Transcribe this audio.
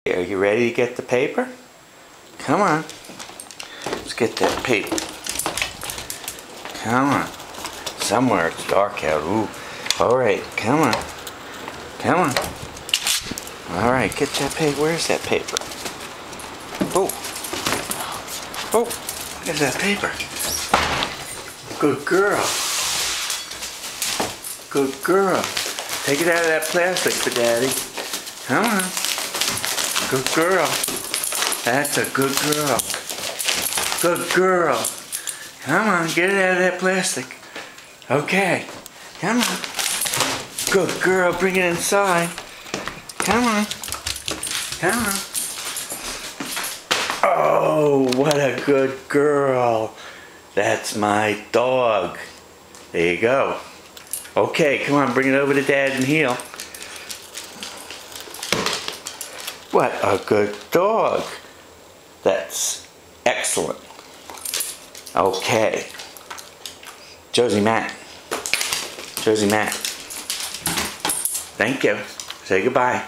Are you ready to get the paper? Come on. Let's get that paper. Come on. Somewhere it's dark out. Ooh. Alright, come on. Come on. Alright, get that paper. Where's that paper? Oh. Oh. Where's that paper? Good girl. Good girl. Take it out of that plastic for Daddy. Come on. Good girl. That's a good girl. Good girl. Come on, get it out of that plastic. Okay. Come on. Good girl, bring it inside. Come on. Come on. Oh, what a good girl. That's my dog. There you go. Okay, come on, bring it over to Dad and heel. What a good dog. That's excellent. Okay. Josie Matt. Josie Matt. Thank you. Say goodbye.